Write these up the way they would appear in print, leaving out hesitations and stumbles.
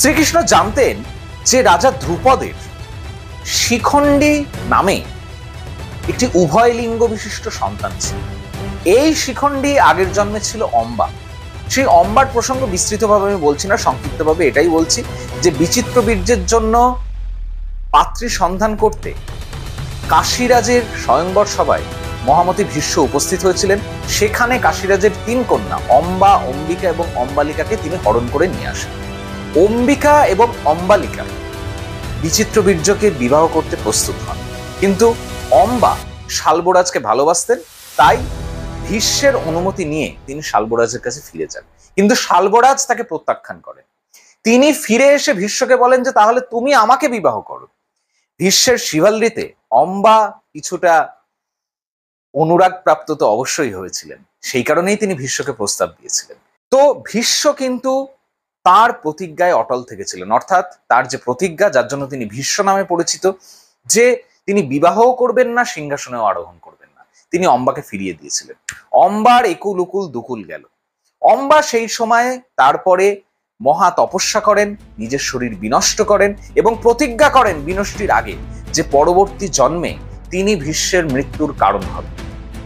শ্রীকৃষ্ণ জানতেন যে রাজা ধ্রুপদের শিখণ্ডী নামে একটি উভয় লিঙ্গ বিশিষ্ট সন্তান ছিল। এই শিখণ্ডী আগের জন্মে ছিল অম্বা। সেই অম্বার প্রসঙ্গ বিস্তৃতভাবে আমি বলছি না, সংক্ষিপ্তভাবে এটাই বলছি যে বিচিত্র বীর্যের জন্য পাত্রী সন্ধান করতে কাশীরাজের স্বয়ংবর সভায় মহামতি ভীষ্ম উপস্থিত হয়েছিলেন। সেখানে কাশীরাজের ৩ কন্যা অম্বা, অম্বিকা এবং অম্বালিকাকে তিনি হরণ করে নিয়ে আসেন। অম্বিকা এবং অম্বালিকা বিচিত্র বীর্যকে বিবাহ করতে প্রস্তুত হন, কিন্তু অম্বা শাল্বরাজকে ভালোবাসতেন, তাই ভীষ্মের অনুমতি নিয়ে তিনি শাল্বরাজের কাছে ফিরে যান। কিন্তু শাল্বরাজ তাকে প্রত্যাখ্যান করেন। তিনি ফিরে এসে ভীষ্মকে বলেন যে তাহলে তুমি আমাকে বিবাহ করো। ভীষ্মের শিভালরিতে অম্বা কিছুটা অনুরাগ প্রাপ্ত তো অবশ্যই হয়েছিলেন, সেই কারণেই তিনি ভীষ্মকে প্রস্তাব দিয়েছিলেন। তো ভীষ্ম কিন্তু তার প্রতিজ্ঞায় অটল থেকেছিলেন, অর্থাৎ তার যে প্রতিজ্ঞা, যার জন্য তিনি ভীষ্ম নামে পরিচিত, যে তিনি বিবাহও করবেন না, সিংহাসনেও আরোহণ করবেন না, তিনি অম্বাকে ফিরিয়ে দিয়েছিলেন। অম্বার একুল উকুল দুকুল গেল। অম্বা সেই সময়ে তারপরে মহা তপস্যা করেন, নিজের শরীর বিনষ্ট করেন এবং প্রতিজ্ঞা করেন বিনষ্টির আগে যে পরবর্তী জন্মে তিনি ভীষ্মের মৃত্যুর কারণ হবেন।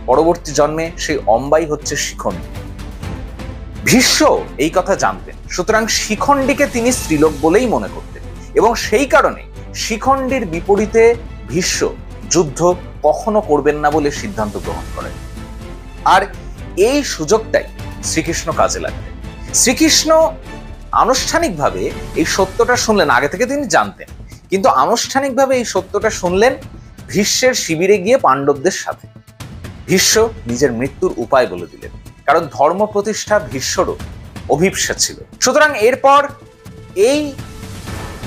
পরবর্তী জন্মে সেই অম্বাই হচ্ছে শিখণ্ডী। ভীষ্ম এই কথা জানতেন, সুতরাং শিখণ্ডীকে তিনি স্ত্রীলোক বলেই মনে করতেন এবং সেই কারণে শিখণ্ডীর বিপরীতে ভীষ্ম যুদ্ধ কখনো করবেন না বলে সিদ্ধান্ত গ্রহণ করেন। আর এই সুযোগটাই শ্রীকৃষ্ণ কাজে লাগালেন। শ্রীকৃষ্ণ আনুষ্ঠানিকভাবে এই সত্যটা শুনলেন, আগে থেকে তিনি জানতেন, কিন্তু আনুষ্ঠানিকভাবে এই সত্যটা শুনলেন ভীষ্মের শিবিরে গিয়ে পাণ্ডবদের সাথে। ভীষ্ম নিজের মৃত্যুর উপায় বলে দিলেন, কারণ ধর্ম প্রতিষ্ঠা ভীষ্মরও অভিপ্সা ছিল। সুতরাং এরপর এই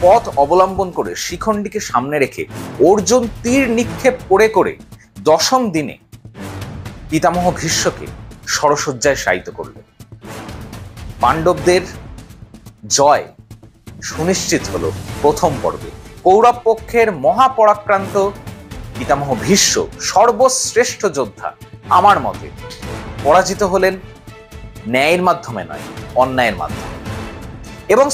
পথ অবলম্বন করে শিখণ্ডীকে সামনে রেখে অর্জুন তীর নিক্ষেপ করে 10ম দিনে পিতামহ ভীষ্মকে সরসজ্জায় শায়িত করলেন। পাণ্ডবদের জয় সুনিশ্চিত হলো প্রথম পর্বে। কৌরব পক্ষের মহাপরাক্রান্ত পিতামহ ভীষ্ম, সর্বশ্রেষ্ঠ যোদ্ধা আমার মতে, পরাজিত হলেন ন্যায়ের মাধ্যমে নয়, অন্যায়ের মাধ্যমে। এবং